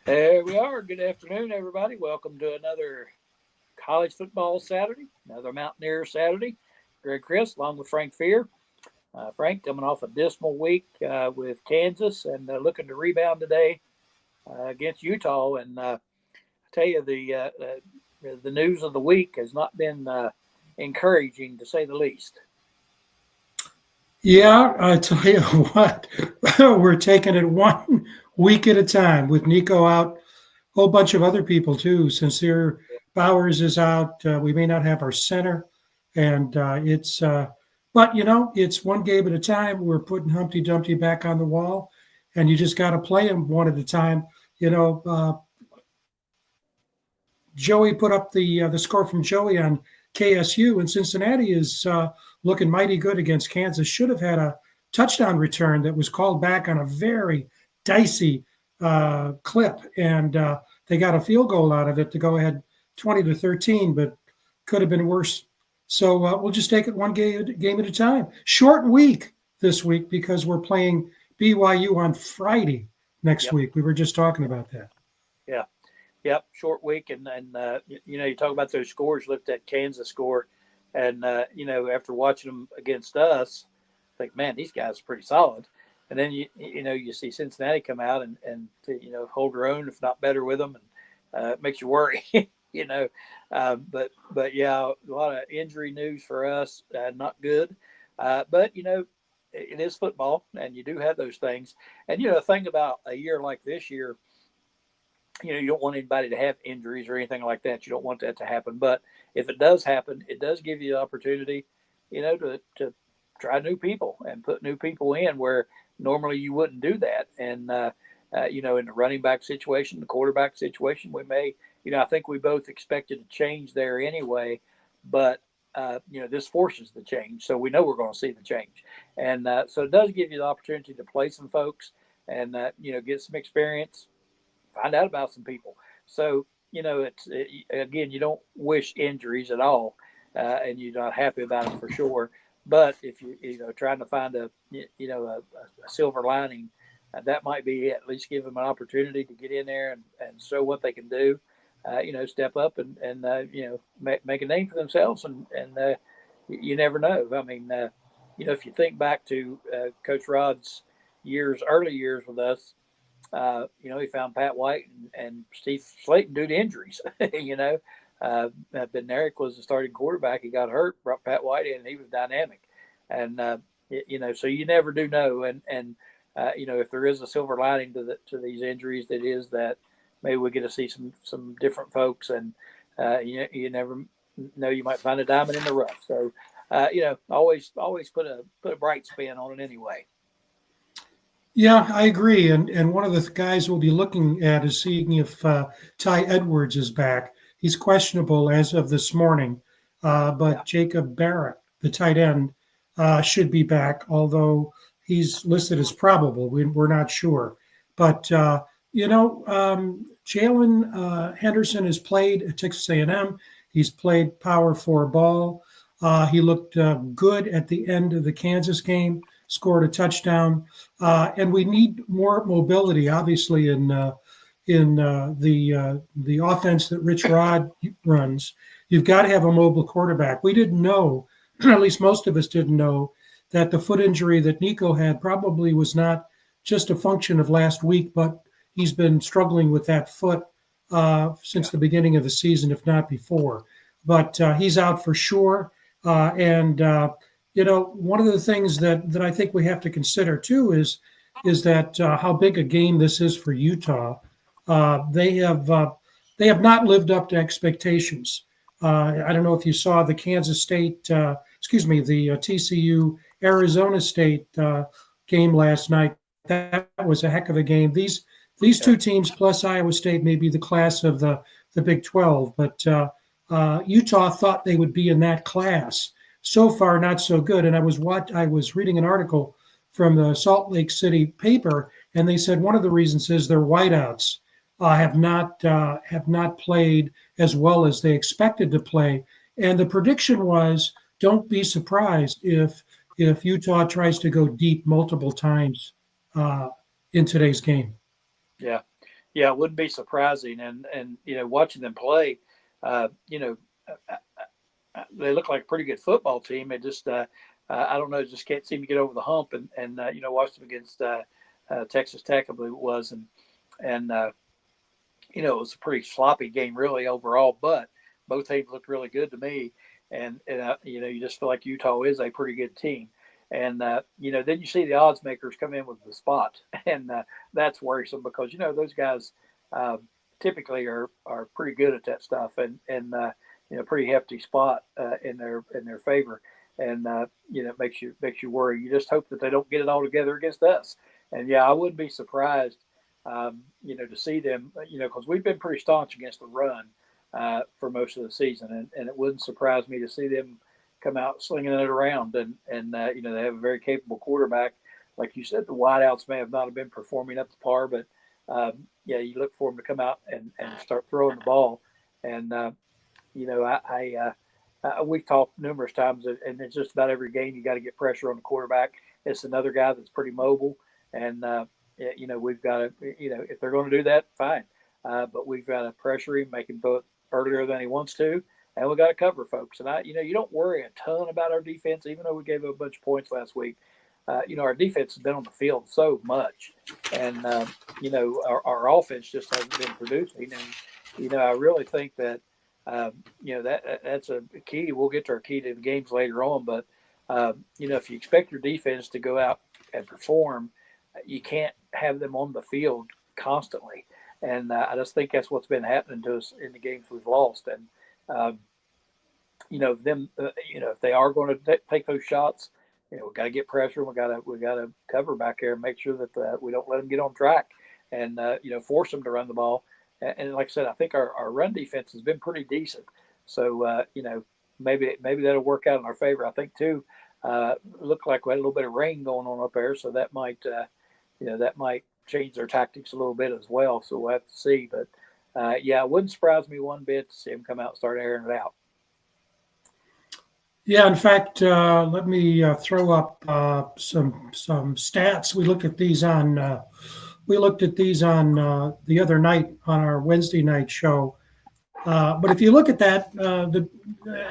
There we are. Good afternoon, everybody. Welcome to another college football Saturday, another Mountaineers Saturday. Greg Chris, along with Frank Fear. Frank coming off a dismal week with Kansas and looking to rebound today against Utah. And I tell you, the news of the week has not been encouraging, to say the least. Yeah, I tell you what, we're taking it one week at a time with Nico out, a whole bunch of other people too. Sincere Bowers is out. We may not have our center, and but it's one game at a time. We're putting Humpty Dumpty back on the wall, and you just got to play him one at a time. You know, Joey put up the score from Joey on KSU, and Cincinnati is looking mighty good against Kansas. Should have had a touchdown return that was called back on a very dicey clip, and they got a field goal out of it to go ahead 20-13, but could have been worse. So we'll just take it one game at a time. Short week this week because we're playing BYU on Friday next week. We were just talking about that. Yeah. Yep, short week, and you talk about those scores. Looked at Kansas score, and after watching them against us, think, man, these guys are pretty solid. And then you see Cincinnati come out and hold their own, if not better, with them, and it makes you worry. But yeah, a lot of injury news for us, not good. But it is football, and you do have those things. And the thing about a year like this year. You don't want anybody to have injuries or anything like that. You don't want that to happen. But if it does happen, it does give you the opportunity, to try new people and put new people in where normally you wouldn't do that. And, in the running back situation, the quarterback situation, we may, I think we both expected a change there anyway. But, this forces the change. So we know we're going to see the change. And so it does give you the opportunity to play some folks and, get some experience. Find out about some people. So, again, you don't wish injuries at all, and you're not happy about it for sure. But if trying to find a silver lining, that might be at least give them an opportunity to get in there and show what they can do. Step up and make a name for themselves, and you never know. I mean, if you think back to Coach Rod's early years with us. He found Pat White and Steve Slayton due to injuries. Ben Eric was the starting quarterback. He got hurt, brought Pat White in, and he was dynamic. And so you never do know. And if there is a silver lining to these injuries, that is that maybe we get to see some different folks, and you never know, you might find a diamond in the rough. So always put a bright spin on it anyway. Yeah, I agree. And one of the guys we'll be looking at is seeing if Ty Edwards is back. He's questionable as of this morning, but Jacob Barrett, the tight end, should be back, although he's listed as probable. We're not sure. But, Jalen Henderson has played at Texas A&M. He's played power 4 ball. He looked good at the end of the Kansas game. Scored a touchdown, and we need more mobility, obviously, in the offense that Rich Rod runs. You've got to have a mobile quarterback. We didn't know, at least most of us didn't know, that the foot injury that Nico had probably was not just a function of last week, but he's been struggling with that foot since the beginning of the season, if not before. But he's out for sure, and one of the things that I think we have to consider too is that how big a game this is for Utah. They have not lived up to expectations. I don't know if you saw the Kansas State, the TCU Arizona State game last night. That was a heck of a game. These two teams plus Iowa State may be the class of the Big 12, but Utah thought they would be in that class. So far, not so good. And I was reading an article from the Salt Lake City paper, and they said one of the reasons is their wideouts have not played as well as they expected to play. And the prediction was, don't be surprised if Utah tries to go deep multiple times in today's game. Yeah. Yeah, it wouldn't be surprising. And watching them play, uh, you know, they look like a pretty good football team. It just, I don't know, just can't seem to get over the hump. And watched them against Texas Tech, I believe it was, and it was a pretty sloppy game really overall, but both teams looked really good to me. And you just feel like Utah is a pretty good team. And then you see the odds makers come in with the spot, and that's worrisome because those guys uh, typically are pretty good at that stuff, and pretty hefty spot in their favor, and it makes you worry. You just hope that they don't get it all together against us. And yeah, I wouldn't be surprised to see them, because we've been pretty staunch against the run for most of the season, and it wouldn't surprise me to see them come out slinging it around, and they have a very capable quarterback. Like you said, the wideouts may have not have been performing up to par, but yeah, you look for them to come out and start throwing the ball, and we've talked numerous times, and it's just about every game you got to get pressure on the quarterback. It's another guy that's pretty mobile, and we've got to, if they're going to do that, fine. But we've got to pressure him, make him throw it earlier than he wants to, and we got to cover folks. And you don't worry a ton about our defense, even though we gave up a bunch of points last week. Our defense has been on the field so much, and our offense just hasn't been producing. And I really think that that's a key. We'll get to our key to the games later on, but if you expect your defense to go out and perform, you can't have them on the field constantly. And I just think that's what's been happening to us in the games we've lost. And if they are going to take those shots, we got to get pressure. We got to cover back there and make sure that we don't let them get on track, and force them to run the ball. And like I said, I think our run defense has been pretty decent. So maybe that'll work out in our favor. I think too. Looked like we had a little bit of rain going on up there, so that might change their tactics a little bit as well. So we'll have to see. But it wouldn't surprise me one bit to see them come out and start airing it out. Yeah, in fact, let me throw up some stats. We looked at these on the other night on our Wednesday night show. But if you look at that,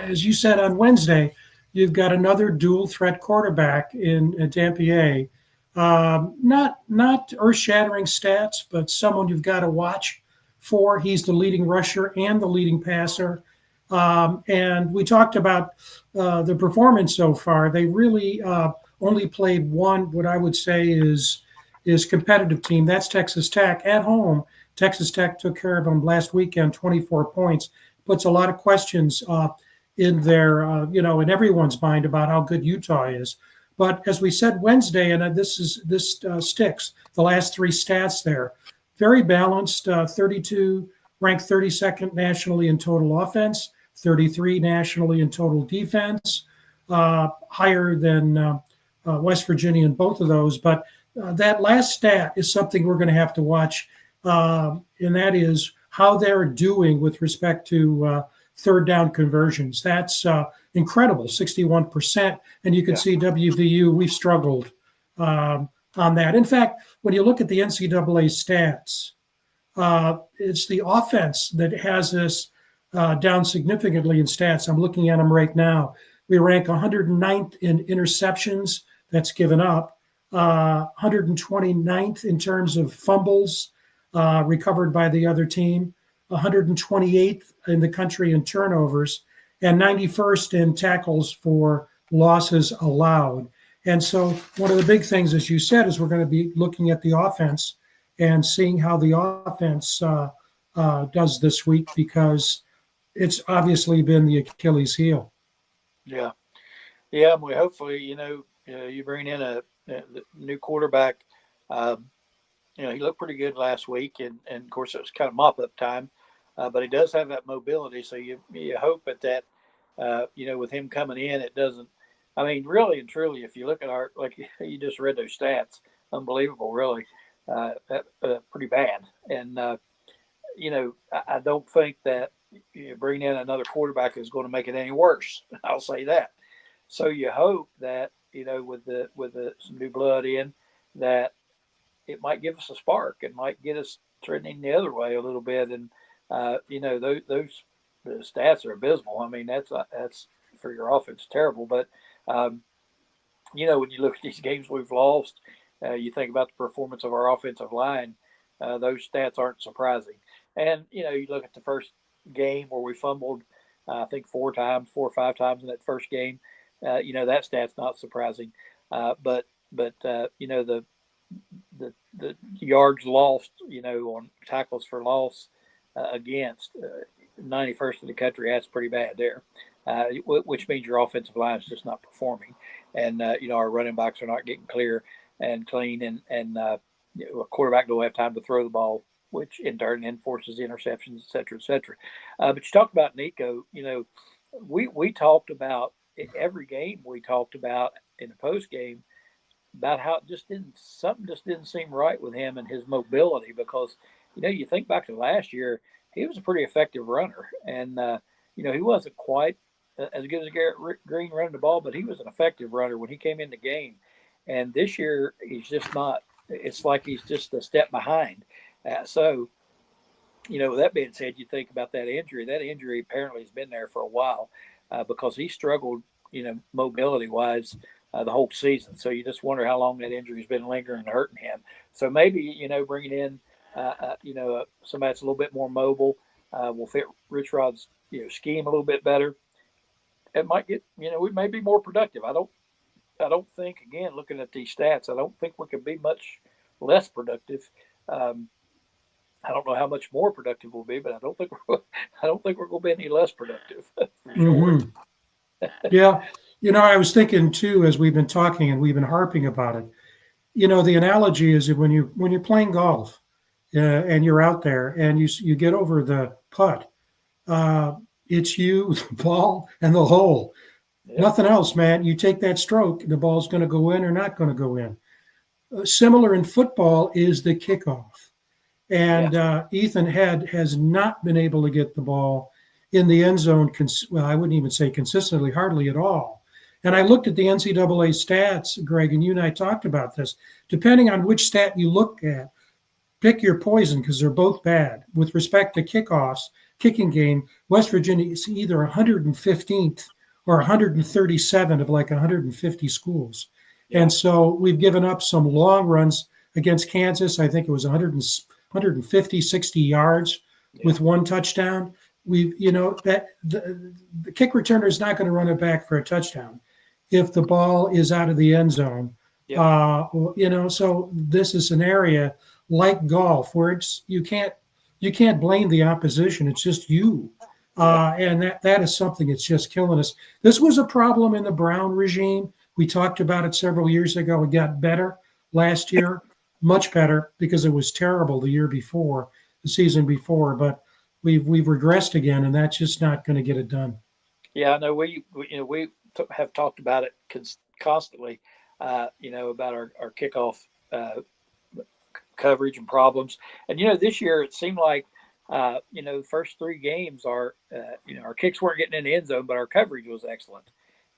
as you said on Wednesday, you've got another dual threat quarterback in Dampier. Not earth-shattering stats, but someone you've got to watch for. He's the leading rusher and the leading passer. And we talked about the performance so far. They really only played one, what I would say is competitive team. That's Texas Tech at home. Texas Tech took care of them last weekend, 24 points. Puts a lot of questions in their, in everyone's mind about how good Utah is. But as we said Wednesday, and this sticks, the last three stats there, very balanced, 32, ranked 32nd nationally in total offense, 33 nationally in total defense, higher than West Virginia in both of those. But that last stat is something we're going to have to watch, and that is how they're doing with respect to third down conversions. That's incredible, 61%. And you can see WVU, we've struggled on that. In fact, when you look at the NCAA stats, it's the offense that has us down significantly in stats. I'm looking at them right now. We rank 109th in interceptions, that's given up, 129th in terms of fumbles recovered by the other team, 128th in the country in turnovers, and 91st in tackles for losses allowed. And so one of the big things, as you said, is we're going to be looking at the offense and seeing how the offense does this week, because it's obviously been the Achilles heel. Yeah. Yeah. We hopefully, you bring in a new quarterback. He looked pretty good last week, and of course it was kind of mop-up time, but he does have that mobility. So you hope that with him coming in, it doesn't. I mean, really and truly, if you look at like you just read those stats, unbelievable, really, pretty bad. And I don't think that bringing in another quarterback is going to make it any worse. I'll say that. So you hope that with some new blood in, that it might give us a spark. It might get us trending the other way a little bit. And, those the stats are abysmal. I mean, that's for your offense terrible. But, um, when you look at these games we've lost, you think about the performance of our offensive line, those stats aren't surprising. And, you look at the first game where we fumbled, I think 4 or 5 times in that first game. That stat's not surprising. But the yards lost, on tackles for loss against 91st in the country, that's pretty bad there. Which means your offensive line is just not performing, and our running backs are not getting clear and clean, and a quarterback don't have time to throw the ball, which in turn enforces interceptions, et cetera, et cetera. But you talked about Nico. We talked about every game. We talked about in the post game about how something just didn't seem right with him and his mobility, because you think back to last year, he was a pretty effective runner, and he wasn't quite as good as Garrett Green running the ball, but he was an effective runner when he came in the game. And this year he's just not. It's like he's just a step behind. With that being said, you think about that injury. That injury apparently has been there for a while, because he struggled, mobility wise, the whole season. So you just wonder how long that injury has been lingering and hurting him. So maybe, bringing in, somebody that's a little bit more mobile will fit Rich Rod's, scheme a little bit better. It might get, we may be more productive. I don't think, again, looking at these stats, I don't think we could be much less productive. I don't know how much more productive we'll be, but I don't think we're going to be any less productive for sure. Mm-hmm. Yeah. I was thinking too, as we've been talking and we've been harping about it, the analogy is that when you're playing golf, and you're out there and you get over the putt, it's you, the ball, and the hole. Yep. Nothing else, man. You take that stroke, the ball's going to go in or not going to go in. Similar in football is the kickoff. And Ethan has not been able to get the ball in the end zone. I wouldn't even say consistently, hardly at all. And I looked at the NCAA stats, Greg, and you and I talked about this. Depending on which stat you look at, pick your poison, because they're both bad. With respect to kicking game, West Virginia is either 115th or 137 of like 150 schools. Yeah. And so we've given up some long runs against Kansas. I think it was 150, 60 yards with one touchdown. That the kick returner is not going to run it back for a touchdown if the ball is out of the end zone. Yeah. So this is an area like golf where you can't blame the opposition. It's just you. And that is something that's just killing us. This was a problem in the Brown regime. We talked about it several years ago. It got better last year, much better, because it was terrible the season before. But we've regressed again, and that's just not going to get it done. Yeah, I know we have talked about it constantly. About our kickoff coverage and problems. And, this year it seemed like, the first 3 games our kicks weren't getting in the end zone, but our coverage was excellent.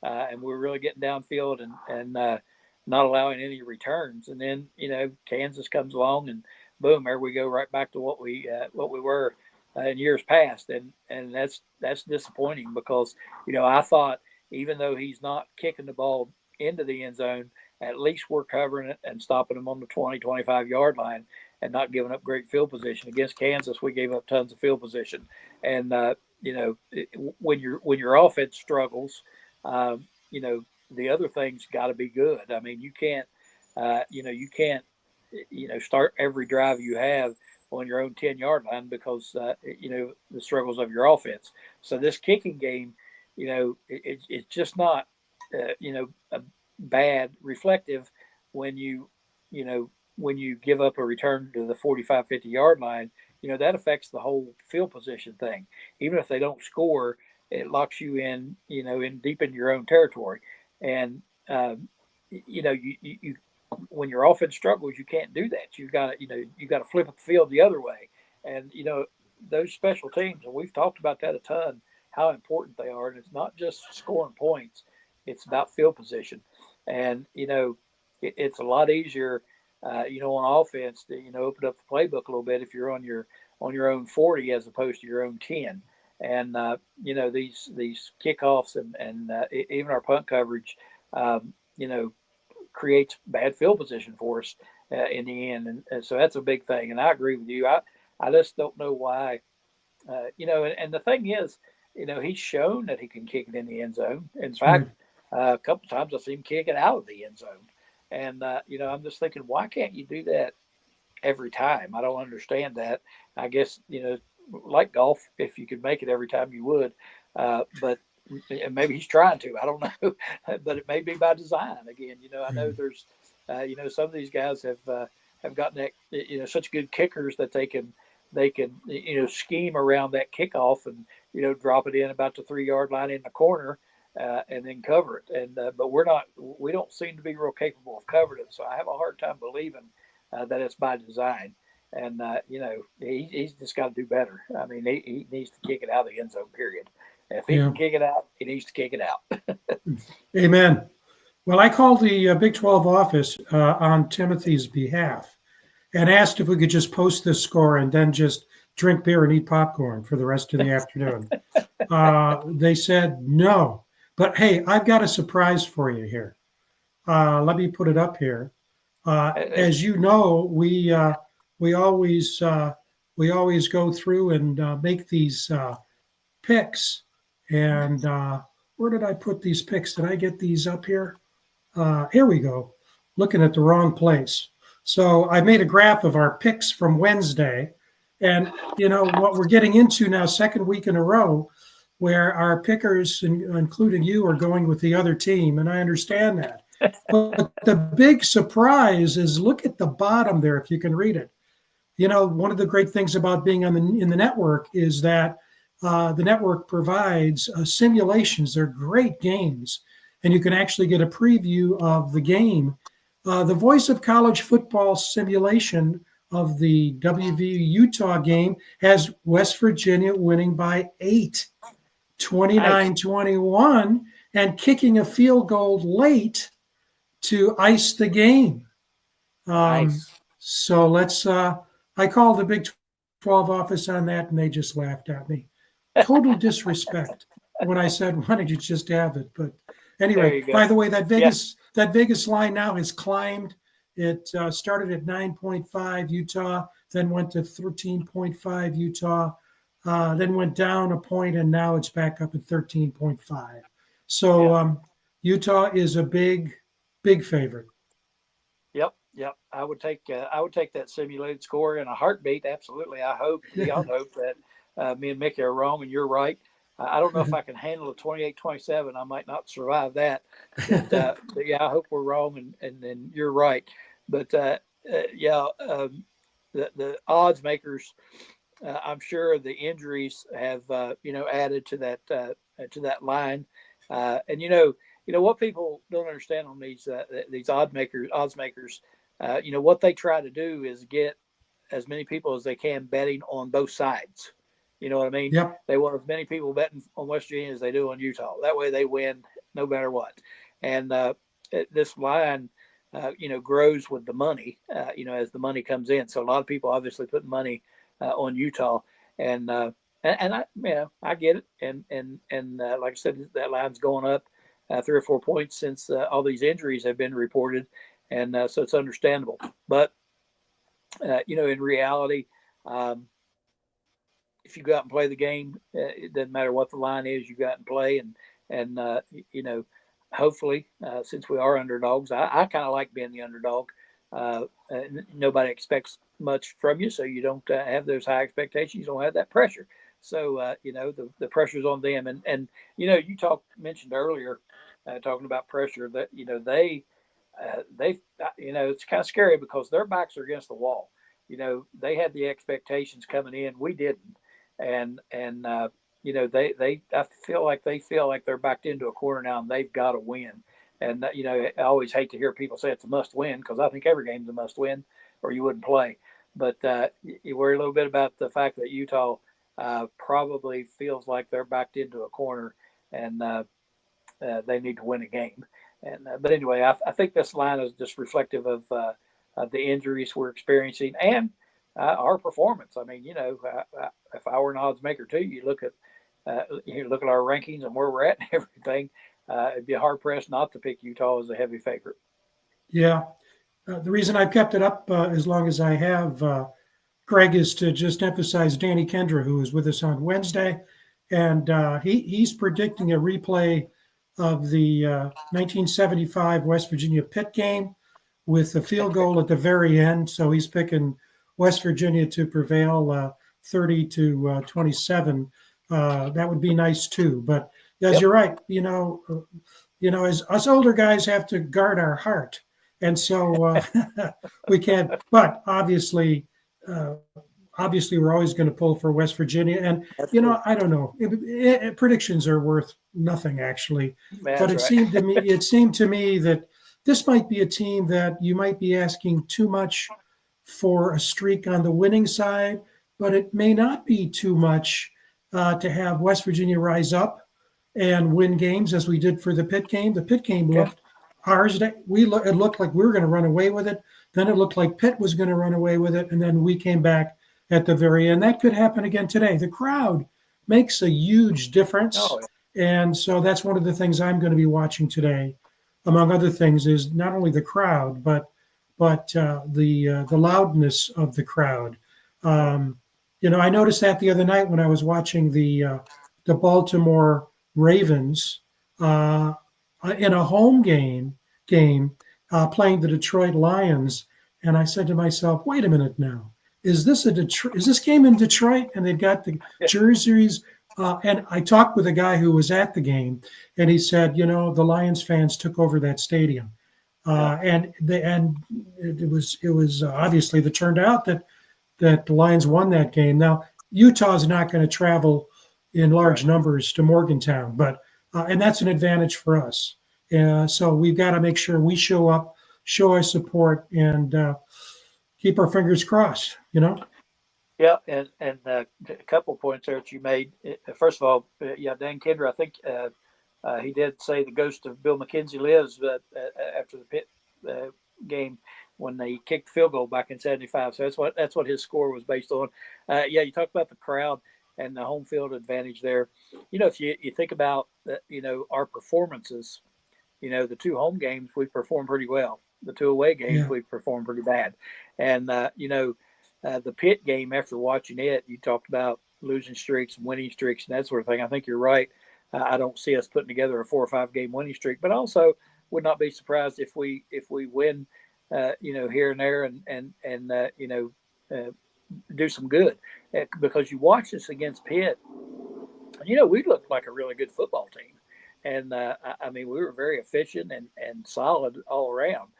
And we were really getting downfield and not allowing any returns. And then, Kansas comes along and boom, there we go right back to what we were in years past. And that's disappointing because, I thought even though he's not kicking the ball into the end zone, at least we're covering it and stopping them on the 20, 25-yard line and not giving up great field position. Against Kansas, we gave up tons of field position. And, when your offense struggles, the other thing's got to be good. I mean, you can't start every drive you have on your own 10-yard line because, the struggles of your offense. So this kicking game, it's just not, a bad reflective when you give up a return to the 45, 50-yard line. That affects the whole field position thing. Even if they don't score, it locks you in, in deep in your own territory. And, you when your offense struggles, you can't do that. You got to flip the field the other way. And, those special teams, and we've talked about that a ton, how important they are. And it's not just scoring points. It's about field position. And, it's a lot easier on offense to, open up the playbook a little bit if you're on your own 40 as opposed to your own 10. And these kickoffs and even our punt coverage, creates bad field position for us in the end, and so that's a big thing. And I agree with you. I just don't know why, and the thing is, he's shown that he can kick it in the end zone. In fact, a couple times I've seen him kick it out of the end zone, and I'm just thinking, why can't you do that every time? I don't understand that. I guess like golf, if you could make it every time, you would. But maybe he's trying to. I don't know, but it may be by design. Again, I know there's, some of these guys have gotten that, such good kickers that they can scheme around that kickoff and drop it in about the 3-yard line in the corner. And then cover it, but we don't seem to be real capable of covering it. So I have a hard time believing that it's by design. And he's just got to do better. I mean, he needs to kick it out of the end zone. Period. If he can kick it out, he needs to kick it out. Amen. Well, I called the Big 12 office on Timothy's behalf and asked if we could just post this score and then just drink beer and eat popcorn for the rest of the afternoon. They said no. But hey, I've got a surprise for you here. Let me put it up here. As you know, we always go through and make these picks. And where did I put these picks? Did I get these up here? Here we go. Looking at the wrong place. So I made a graph of our picks from Wednesday, and what we're getting into now, second week in a row, where our pickers, including you, are going with the other team, and I understand that. But the big surprise is, look at the bottom there, if you can read it. One of the great things about being in the network is that the network provides simulations. They're great games, and you can actually get a preview of the game. The Voice of College Football simulation of the WVU-Utah game has West Virginia winning by 8. 29-21, and kicking a field goal late to ice the game. Nice. So let's, I called the Big 12 office on that, and they just laughed at me. Total disrespect when I said, why don't you just have it? But anyway, by the way, that Vegas line now has climbed. It started at 9.5 Utah, then went to 13.5 Utah, then went down a point, and now it's back up at 13.5. So Utah is a big favorite. Yep. I would take that simulated score in a heartbeat. Absolutely. I hope we all hope that me and Mickey are wrong and you're right. I don't know if I can handle a 28-27. I might not survive that. But yeah, I hope we're wrong and you're right. But the odds makers. I'm sure the injuries have added to that line, and what people don't understand on these odds makers, what they try to do is get as many people as they can betting on both sides. You know what I mean? Yep. They want as many people betting on West Virginia as they do on Utah. That way they win no matter what. And this line, grows with the money, as the money comes in. So a lot of people obviously put money on Utah, and I get it, and like I said, that line's going up 3 or 4 points since all these injuries have been reported, and so it's understandable. But in reality, if you go out and play the game, it doesn't matter what the line is. You go out and play, and hopefully, since we are underdogs, I kind of like being the underdog. Nobody expects much from you, so you don't have those high expectations. You don't have that pressure. So the pressure's on them. And you mentioned earlier, talking about pressure, that they it's kind of scary because their backs are against the wall. They had the expectations coming in, we didn't, and I feel like they're backed into a corner now, and they've got to win. And I always hate to hear people say it's a must win, because I think every game's a must win, or you wouldn't play. But you worry a little bit about the fact that Utah probably feels like they're backed into a corner, and they need to win a game. And but anyway, I think this line is just reflective of the injuries we're experiencing and our performance. I mean, if I were an odds maker too, you look at our rankings and where we're at and everything. It'd be hard pressed not to pick Utah as a heavy favorite. Yeah. The reason I've kept it up as long as I have, Greg, is to just emphasize Danny Kendra, who is with us on Wednesday. And he's predicting a replay of the 1975 West Virginia Pitt game with a field goal at the very end. So he's picking West Virginia to prevail 30 to 27. That would be nice too. But as you're right, as us older guys have to guard our heart. And so we can't, but obviously, we're always going to pull for West Virginia. And, I don't know. Predictions are worth nothing, actually. But it seemed to me that this might be a team that you might be asking too much for a streak on the winning side, but it may not be too much to have West Virginia rise up and win games as we did for the Pitt game. The Pitt game looked ours. It looked like we were going to run away with it. Then it looked like Pitt was going to run away with it, and then we came back at the very end. That could happen again today. The crowd makes a huge difference, and so that's one of the things I'm going to be watching today, among other things, is not only the crowd but the loudness of the crowd. I noticed that the other night when I was watching the Baltimore Ravens in a home game playing the Detroit Lions, and I said to myself, "Wait a minute now, is this game in Detroit?" And they've got the jerseys. And I talked with a guy who was at the game, and he said, the Lions fans took over that stadium, and it was obviously that turned out that the Lions won that game. Now Utah's not going to travel in large numbers to Morgantown, but and that's an advantage for us. So we've got to make sure we show up, show our support, and keep our fingers crossed. Yeah, and a couple of points there that you made. First of all, Dan Kendra, I think he did say the ghost of Bill McKenzie lives after the Pitt game when they kicked the field goal back in '75. So that's what his score was based on. You talked about the crowd and the home field advantage there. If you think about our performances, the two home games we performed pretty well. The two away games we performed pretty bad, and the Pitt game, after watching it, you talked about losing streaks and winning streaks and that sort of thing. I think you're right. I don't see us putting together a 4 or 5 game winning streak, but also would not be surprised if we win, here and there and do some good. Because you watch us against Pitt, we looked like a really good football team. And, we were very efficient and solid all around.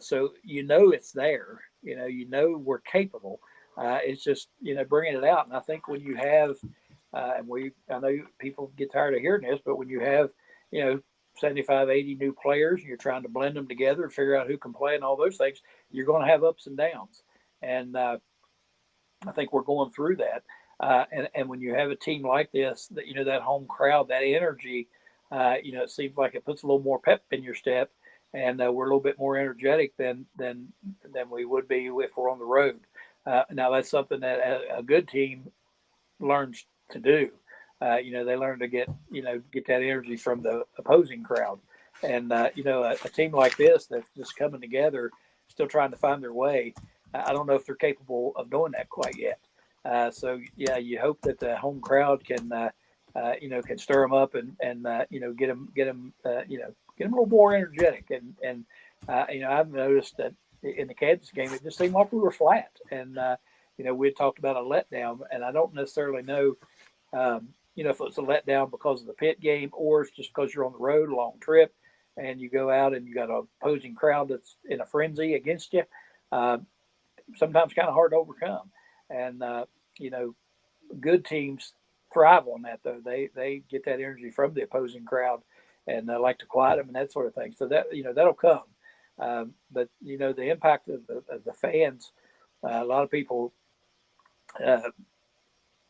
So it's there. We're capable. It's just bringing it out. And I think when you have, I know people get tired of hearing this, but when you have 75, 80 new players, and you're trying to blend them together and figure out who can play and all those things, you're going to have ups and downs. And I think we're going through that. And when you have a team like this, that that home crowd, that energy, it seems like it puts a little more pep in your step. And we're a little bit more energetic than we would be if we're on the road. Now that's something that a good team learns to do. They learn to get that energy from the opposing crowd. And a team like this that's just coming together, still trying to find their way. I don't know if they're capable of doing that quite yet. So you hope that the home crowd can stir them up and get them a little more energetic. And I've noticed that in the Kansas game, it just seemed like we were flat. And, we had talked about a letdown, and I don't necessarily know, if it's a letdown because of the Pitt game or it's just because you're on the road, a long trip, and you go out and you got an opposing crowd that's in a frenzy against you. Sometimes kind of hard to overcome. And, good teams thrive on that, though. They get that energy from the opposing crowd and like to quiet them and that sort of thing. So that, that'll come. But, the impact of the fans, a lot of people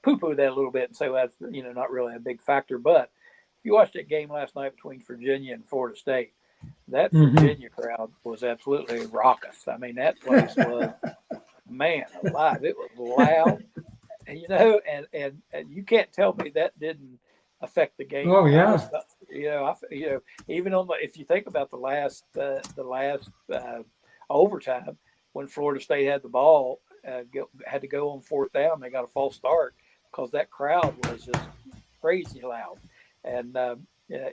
poo-poo that a little bit and say, well, that's, not really a big factor. But if you watched that game last night between Virginia and Florida State, that Mm-hmm. Virginia crowd was absolutely raucous. I mean, that place was, man alive, it was loud, and you can't tell me that didn't affect the game. Oh, I yeah. just, even on if you think about the last overtime when Florida State had the ball, had to go on fourth down, they got a false start because that crowd was just crazy loud, and yeah,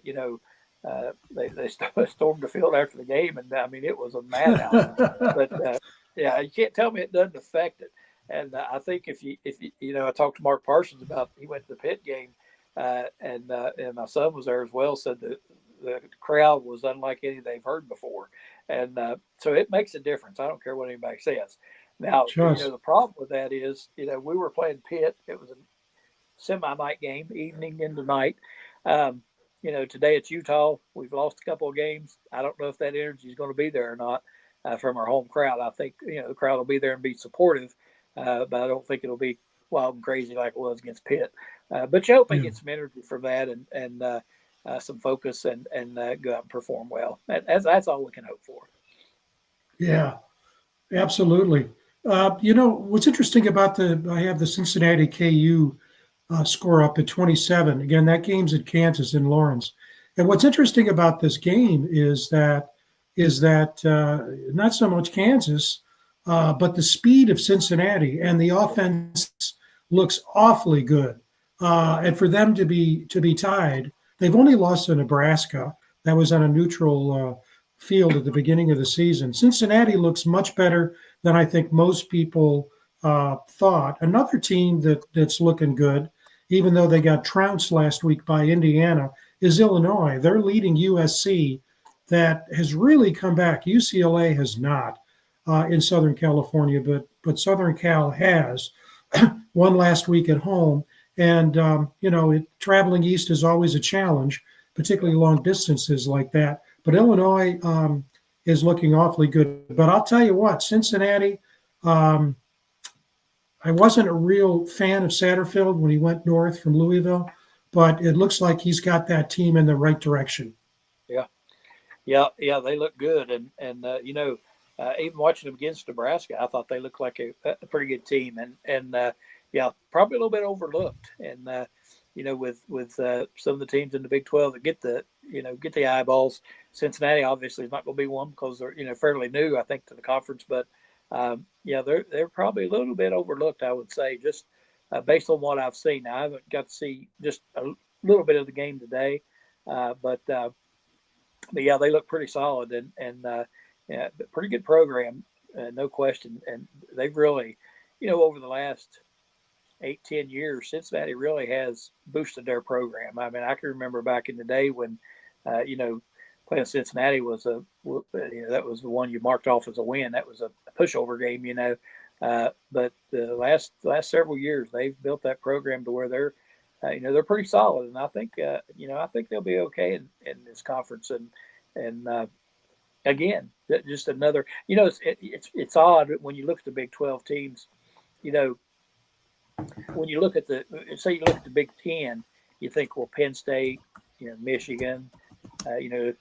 they stormed the field after the game, and I mean it was a madhouse. But yeah, you can't tell me it doesn't affect it. And I think if you I talked to Mark Parsons about he went to the Pitt game, and my son was there as well. Said the crowd was unlike any they've heard before, and so it makes a difference. I don't care what anybody says. Now Just the problem with that is we were playing Pitt. It was a semi-night game, evening into night. Um, today it's Utah. We've lost a couple of games. I don't know if that energy is going to be there or not from our home crowd. I think the crowd will be there and be supportive, but I don't think it'll be wild and crazy like it was against Pitt. But you hope they yeah. get some energy from that and some focus and go out and perform well. That's all we can hope for. Yeah, absolutely. What's interesting about I have the Cincinnati KU score up at 27. Again, that game's at Kansas in Lawrence. And what's interesting about this game is that not so much Kansas, but the speed of Cincinnati and the offense looks awfully good. And for them to be tied, they've only lost to Nebraska. That was on a neutral field at the beginning of the season. Cincinnati looks much better than I think most people thought. Another team that's looking good, even though they got trounced last week by Indiana, is Illinois. They're leading USC, that has really come back. UCLA has not in Southern California, but Southern Cal has. Won last week at home, and traveling east is always a challenge, particularly long distances like that. But Illinois is looking awfully good. But I'll tell you what, Cincinnati. I wasn't a real fan of Satterfield when he went north from Louisville, but it looks like he's got that team in the right direction. Yeah. Yeah, they look good, and even watching them against Nebraska, I thought they looked like a pretty good team, and yeah, probably a little bit overlooked, and with some of the teams in the Big 12 that get the eyeballs. Cincinnati obviously is not going to be one because they're fairly new, I think, to the conference, but yeah, they're probably a little bit overlooked, I would say, just based on what I've seen. Now, I haven't got to see just a little bit of the game today, but yeah, they look pretty solid and yeah, pretty good program, no question. And they've really, over the last 8-10 years, Cincinnati really has boosted their program. I mean, I can remember back in the day when, playing Cincinnati was that was the one you marked off as a win. That was a pushover game, but the last several years they've built that program to where they're pretty solid, and I think I think they'll be okay in this conference. And again, just another. It's odd when you look at the Big 12 teams. When you look at you look at the Big 10, you think, well, Penn State, Michigan,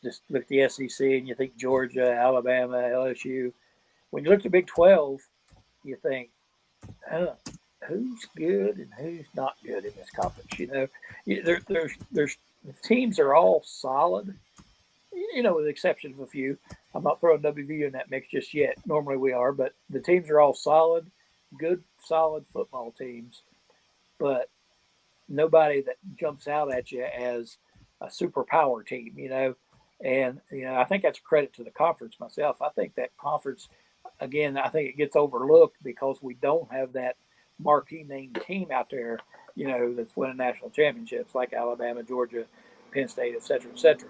just look at the SEC and you think Georgia, Alabama, LSU. When you look at the Big 12, you think, who's good and who's not good in this conference? There's the teams are all solid, with the exception of a few. I'm not throwing WVU in that mix just yet. Normally we are, but the teams are all solid, good, solid football teams, but nobody that jumps out at you as a superpower team, And I think that's a credit to the conference myself. I think that conference, again, I think it gets overlooked because we don't have that marquee name team out there, that's winning national championships like Alabama, Georgia, Penn State, et cetera, et cetera.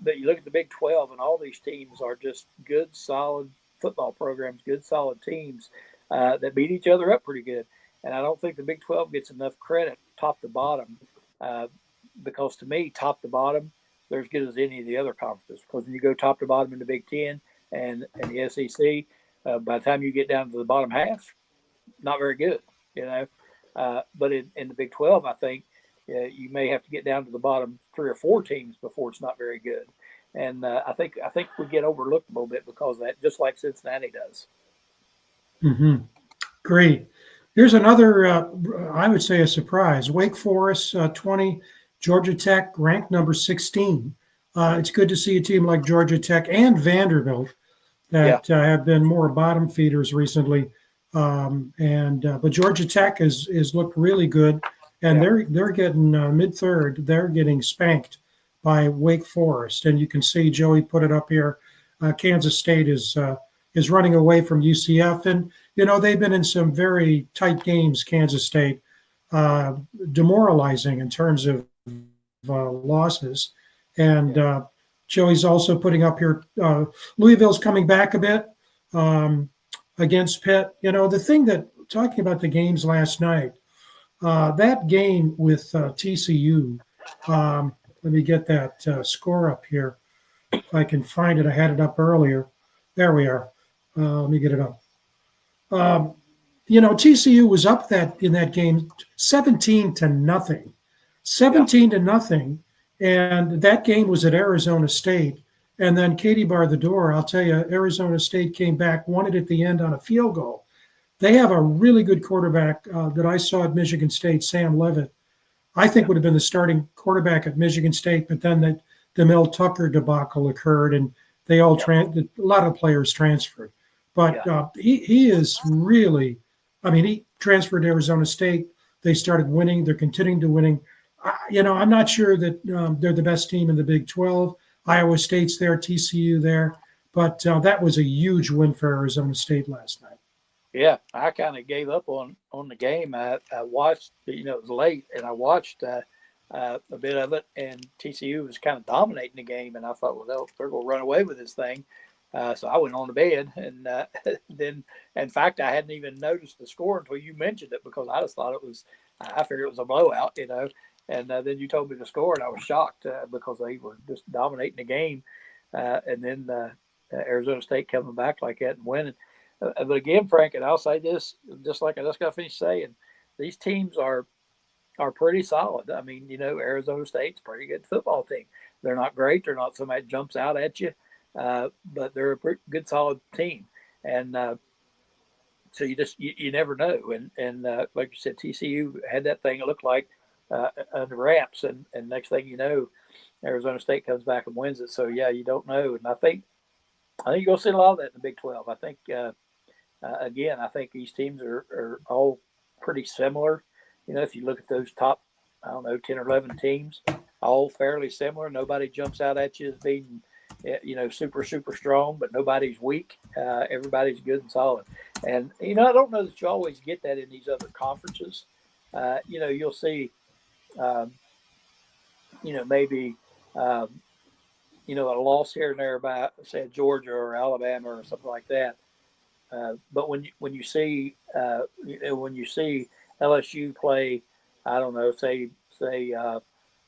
But you look at the Big 12, and all these teams are just good, solid football programs, good, solid teams that beat each other up pretty good. And I don't think the Big 12 gets enough credit top to bottom because, to me, top to bottom, they're as good as any of the other conferences. Because when you go top to bottom in the Big 10 and the SEC, by the time you get down to the bottom half, not very good, But in the Big 12, I think you may have to get down to the bottom 3 or 4 teams before it's not very good. and I think we get overlooked a little bit because of that, just like Cincinnati does. Mm-hmm. Great. Here's another, I would say, a surprise. Wake Forest 20, Georgia Tech ranked number 16. It's good to see a team like Georgia Tech and Vanderbilt that have been more bottom feeders recently. But Georgia Tech is looked really good, and they're getting mid-third. They're getting spanked by Wake Forest, and you can see Joey put it up here. Kansas State is running away from UCF, and they've been in some very tight games. Kansas State, demoralizing in terms of losses, and Joey's also putting up here. Louisville's coming back a bit against Pitt. The thing that talking about the games last night, that game with TCU. Let me get that score up here. If I can find it, I had it up earlier. There we are. Let me get it up. TCU was up in that game 17-0. 17-0. And that game was at Arizona State. And then Katie barred the door. I'll tell you, Arizona State came back, won it at the end on a field goal. They have a really good quarterback that I saw at Michigan State, Sam Leavitt. I think would have been the starting quarterback at Michigan State, but then the Mel Tucker debacle occurred, and they all a lot of players transferred. But he is really, he transferred to Arizona State. They started winning. They're continuing to winning. I'm not sure that they're the best team in the Big 12. Iowa State's there, TCU there. But that was a huge win for Arizona State last night. Yeah, I kind of gave up on the game. I watched, it was late, and I watched a bit of it, and TCU was kind of dominating the game, and I thought, well, they're going to run away with this thing. So I went on to bed, and then, in fact, I hadn't even noticed the score until you mentioned it because I just thought I figured it was a blowout, and then you told me the score, and I was shocked because they were just dominating the game, and then Arizona State coming back like that and winning. But again, Frank, and I'll say this, just like I just got finished saying, these teams are pretty solid. Arizona State's a pretty good football team. They're not great. They're not somebody that jumps out at you, but they're a pretty good, solid team. And so you never know. And like you said, TCU had that thing. It looked like under wraps, and next thing you know, Arizona State comes back and wins it. So yeah, you don't know. And I think you're going to see a lot of that in the Big 12. I think. Again, I think these teams are all pretty similar. If you look at those top, 10 or 11 teams, all fairly similar. Nobody jumps out at you as being, super, super strong, but nobody's weak. Everybody's good and solid. And, I don't know that you always get that in these other conferences. You'll see, maybe, a loss here and there by, say, Georgia or Alabama or something like that. But when you see LSU play, I don't know, say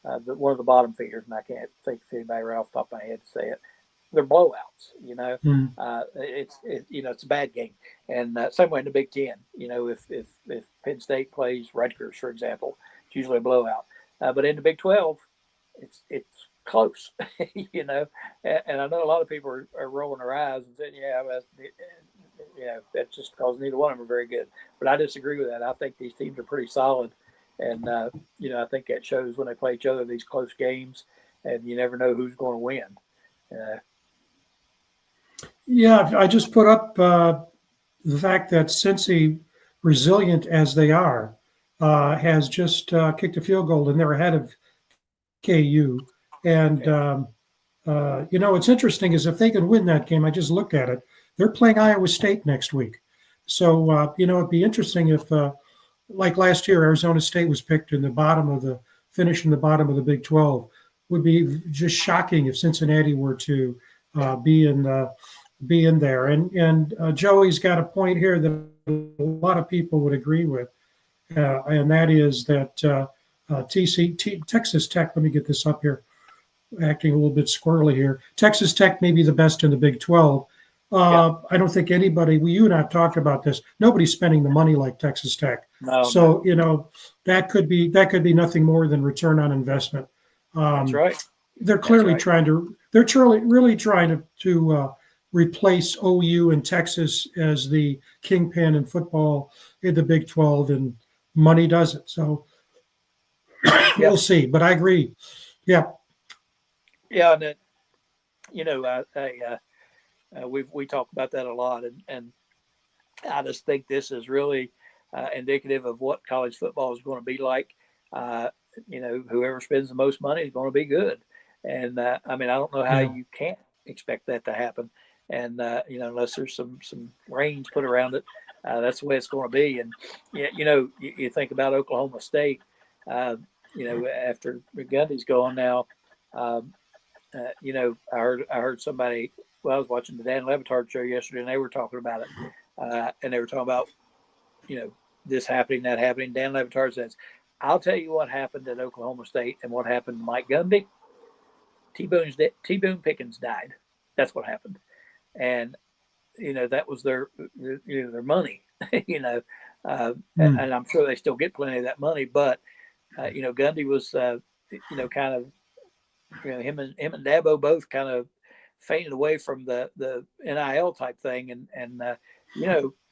one of the bottom feeders, and I can't think of anybody right off the top of my head to say it. They're blowouts, It's a bad game, and same way in the Big Ten. If Penn State plays Rutgers, for example, it's usually a blowout. But in the Big 12, it's close, And I know a lot of people are rolling their eyes and saying, that's just because neither one of them are very good. But I disagree with that. I think these teams are pretty solid. And, I think that shows when they play each other, these close games, and you never know who's going to win. I just put up the fact that Cincy, resilient as they are, has just kicked a field goal, and they're ahead of KU. And, what's interesting is if they can win that game, I just looked at it, they're playing Iowa State next week. So, it'd be interesting if, like last year, Arizona State was picked in the bottom of the the Big 12. Would be just shocking if Cincinnati were to be in there. And Joey's got a point here that a lot of people would agree with, and that is that Texas Tech. Let me get this up here. Acting a little bit squirrely here. Texas Tech may be the best in the Big 12. I don't think anybody, you and I have talked about this, nobody's spending the money like Texas Tech. So, that could be nothing more than return on investment. That's right. They're clearly trying to they're really trying to replace OU and Texas as the kingpin in football in the Big 12, and money does it. So we'll see. But I agree. Yeah. Yeah, and it, we talk about that a lot, and I just think this is really indicative of what college football is going to be like. Whoever spends the most money is going to be good, and I don't know how you can't expect that to happen, and unless there's some reins put around it, that's the way it's going to be. And you think about Oklahoma State, after Gundy's gone now. I heard somebody. Well, I was watching the Dan Levitard show yesterday, and they were talking about it, and they were talking about this happening, that happening. Dan Levitard says, "I'll tell you what happened at Oklahoma State and what happened to Mike Gundy. T-Boone Pickens died. That's what happened, and that was their money. And I'm sure they still get plenty of that money, but Gundy was kind of." Him and Dabo both kind of fainted away from the NIL type thing, and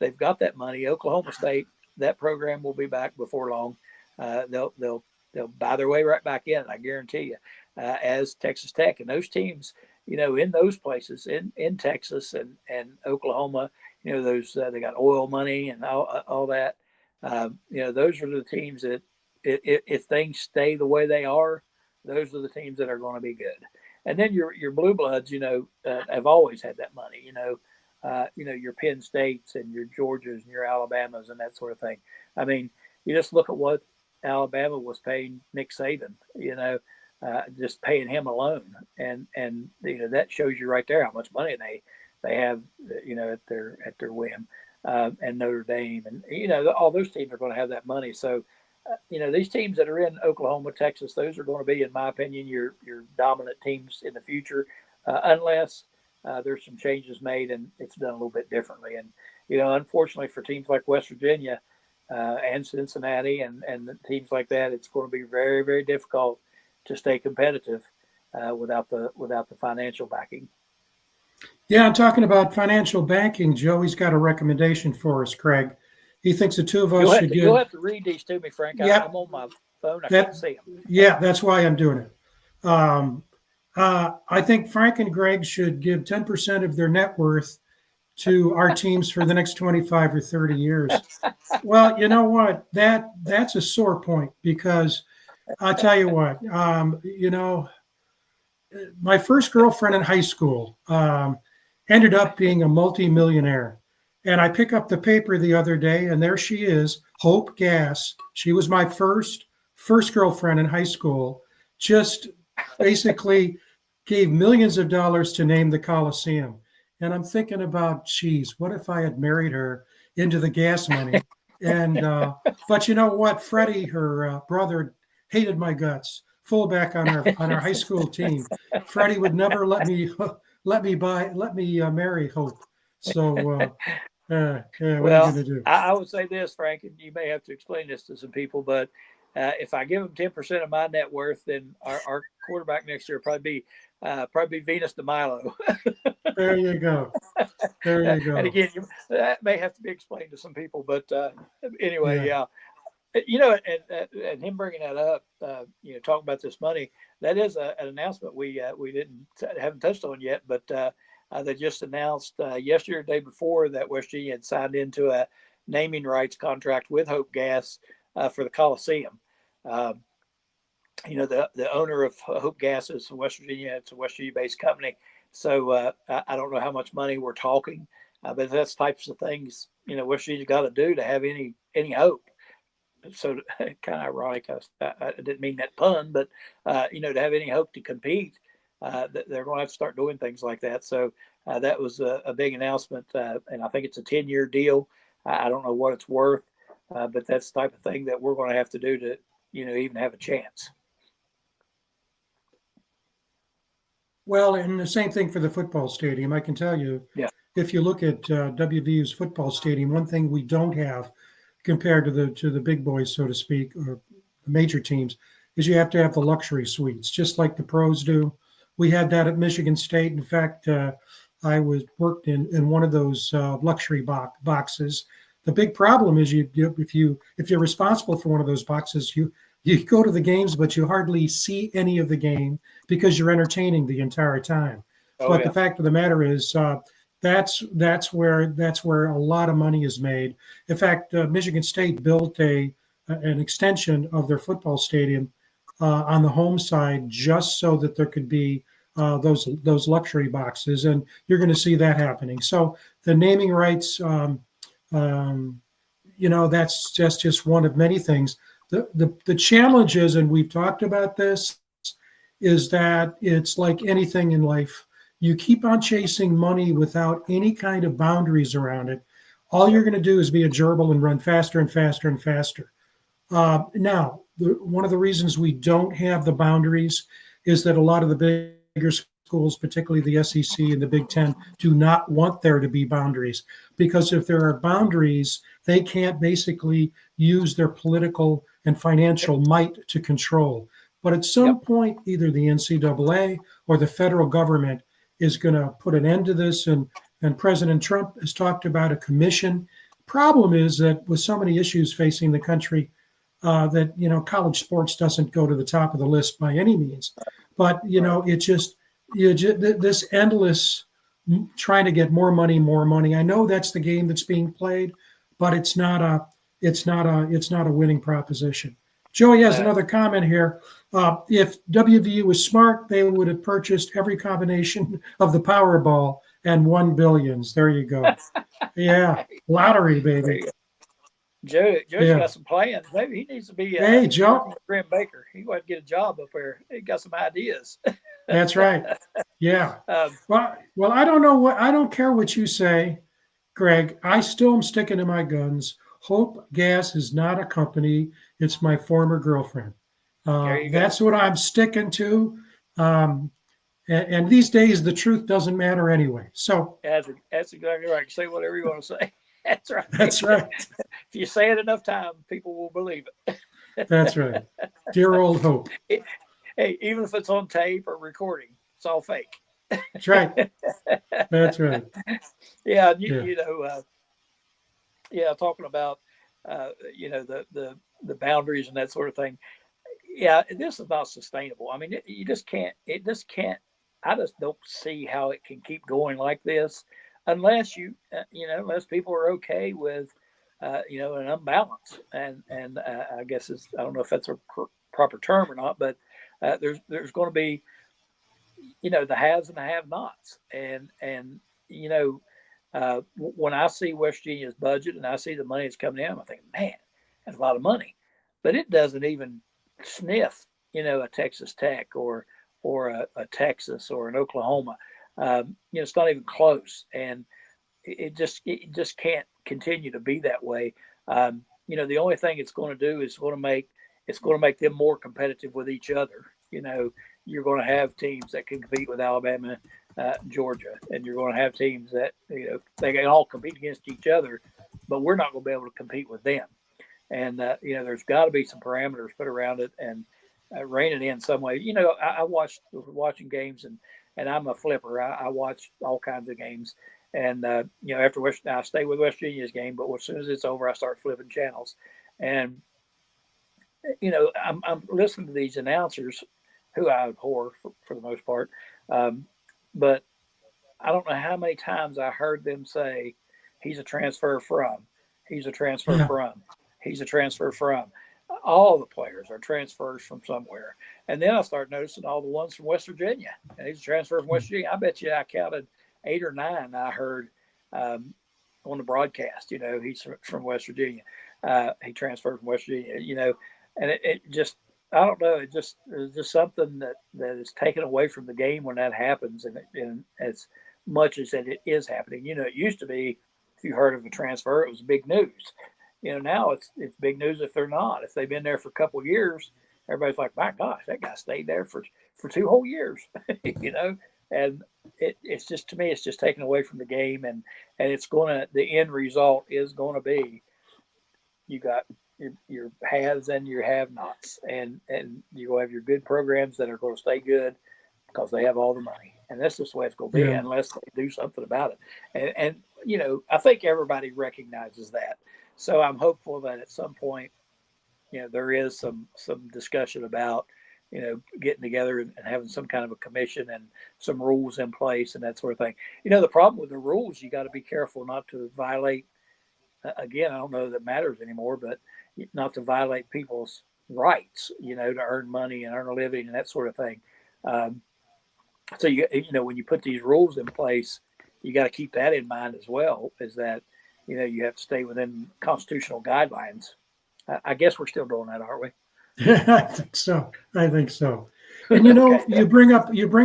they've got that money. Oklahoma State, that program will be back before long. They'll buy their way right back in, I guarantee you. As Texas Tech and those teams, in those places in Texas and Oklahoma, those they got oil money and all that. Those are the teams that if things stay the way they are. Those are the teams that are going to be good. And then your blue bloods, have always had that money, your Penn States and your Georgias and your Alabamas and that sort of thing. You just look at what Alabama was paying Nick Saban, just paying him alone. And that shows you right there how much money they have, at their whim. And Notre Dame and, all those teams are going to have that money. So, these teams that are in Oklahoma, Texas, those are going to be, in my opinion, your dominant teams in the future, unless there's some changes made and it's done a little bit differently. And, unfortunately for teams like West Virginia and Cincinnati and teams like that, it's going to be very, very difficult to stay competitive without the financial backing. Yeah, I'm talking about financial backing. Joey's got a recommendation for us, Craig. He thinks the two of us should give. You'll have to read these to me, Frank. Yep. I'm on my phone. I can't see them. Yeah, that's why I'm doing it. I think Frank and Greg should give 10% of their net worth to our teams for the next 25 or 30 years. Well, you know what? That's a sore point because I'll tell you what, my first girlfriend in high school ended up being a multimillionaire. And I pick up the paper the other day, and there she is, Hope Gass. She was my first girlfriend in high school. Just basically gave millions of dollars to name the Coliseum. And I'm thinking about, geez, what if I had married her into the gas money? And but you know what? Freddie, her brother, hated my guts. Fullback on our high school team. Freddie would never let me marry Hope. So. What are you going to do? I would say this, Frank, and you may have to explain this to some people, but if I give them 10% of my net worth, then our quarterback next year will probably be Venus de Milo. There you go. There you go. And again, that may have to be explained to some people, but anyway, yeah. And him bringing that up, talking about this money, that is an announcement we haven't touched on yet, but. They just announced yesterday or the day before that West Virginia had signed into a naming rights contract with Hope Gas for the Coliseum. The owner of Hope Gas is from West Virginia. It's a West Virginia-based company. So I don't know how much money we're talking, but that's types of things, West Virginia's got to do to have any hope. So kind of ironic. I didn't mean that pun, but, to have any hope to compete, they're going to have to start doing things like that. So that was a big announcement, and I think it's a 10-year deal. I don't know what it's worth, but that's the type of thing that we're going to have to do to, even have a chance. Well, and the same thing for the football stadium. I can tell you, if you look at WVU's football stadium, one thing we don't have compared to the big boys, so to speak, or the major teams, is you have to have the luxury suites, just like the pros do. We had that at Michigan State. In fact, I worked in one of those luxury boxes. The big problem is if you're responsible for one of those boxes, you go to the games, but you hardly see any of the game because you're entertaining the entire time. Oh But yeah. the fact of the matter is, that's where a lot of money is made. In fact, Michigan State built an extension of their football stadium on the home side just so that there could be those luxury boxes, and you're going to see that happening. So the naming rights, that's just one of many things. The challenge is, and we've talked about this, is that it's like anything in life. You keep on chasing money without any kind of boundaries around it. All you're going to do is be a gerbil and run faster and faster and faster. Now, one of the reasons we don't have the boundaries is that a lot of the bigger schools, particularly the SEC and the Big Ten, do not want there to be boundaries, because if there are boundaries, they can't basically use their political and financial might to control. But at some point, either the NCAA or the federal government is going to put an end to this, and President Trump has talked about a commission. Problem is that with so many issues facing the country, that college sports doesn't go to the top of the list by any means, but it just this endless trying to get more money, more money. I know that's the game that's being played, but it's not a winning proposition. Joey has another comment here. If WVU was smart, they would have purchased every combination of the Powerball and won billions. There you go. Yeah, lottery, baby. Joe's got some plans. Maybe he needs to be hey, Joe. Graham Baker. He might get a job up there. He got some ideas. That's right. Yeah. Well, I don't know I don't care what you say, Greg. I still am sticking to my guns. Hope Gas is not a company. It's my former girlfriend. That's what I'm sticking to. And these days, the truth doesn't matter anyway. So that's exactly right. Say whatever you want to say. That's right. That's right. If you say it enough time, people will believe it. That's right. Dear old Hope. Hey, even if it's on tape or recording, it's all fake. That's right. That's right. Yeah, talking about the boundaries and that sort of thing. Yeah, this is not sustainable. I mean, you just can't. It just can't. I just don't see how it can keep going like this, unless unless people are okay with, an unbalance. And I guess I don't know if that's a proper term or not, but there's going to be, the haves and the have-nots, and when I see West Virginia's budget and I see the money that's coming in, I think, man, that's a lot of money, but it doesn't even sniff, a Texas Tech or a Texas or an Oklahoma. It's not even close, and it just can't continue to be that way. The only thing it's going to do is going to make them more competitive with each other. You're going to have teams that can compete with Alabama, Georgia, and you're going to have teams that they can all compete against each other, but we're not going to be able to compete with them. And there's got to be some parameters put around it and rein it in some way. I watching games, and I'm a flipper. I watch all kinds of games, and after I stay with West Virginia's game, but as soon as it's over, I start flipping channels, and I'm listening to these announcers who I abhor for the most part, but I don't know how many times I heard them say, "He's a transfer from," "He's a transfer from," "He's a transfer from." All the players are transfers from somewhere. And then I start noticing all the ones from West Virginia. And he's a transfer from West Virginia. I bet you I counted 8 or 9 I heard on the broadcast. He's from West Virginia. He transferred from West Virginia, and it just, I don't know, it's just something that is taken away from the game when that happens. And as much as that it is happening, it used to be, if you heard of a transfer, it was big news. Now it's big news if they're not. If they've been there for a couple of years, everybody's like, my gosh, that guy stayed there for 2 whole years, and it's just, to me, it's just taken away from the game. And the end result is going to be, you got your haves and your have-nots, and you will have your good programs that are going to stay good, because they have all the money. And that's just the way it's going to be unless they do something about it. And, you know, I think everybody recognizes that. So I'm hopeful that at some point, you know, there is some discussion about, you know, getting together and having some kind of a commission and some rules in place and that sort of thing. You know, the problem with the rules, you got to be careful not to violate. Again, I don't know that matters anymore, but not to violate people's rights, you know, to earn money and earn a living and that sort of thing. So you know, when you put these rules in place, you got to keep that in mind as well. Is that, you know, you have to stay within constitutional guidelines. I guess we're still doing that, aren't we? I think so. And you know, okay. you bring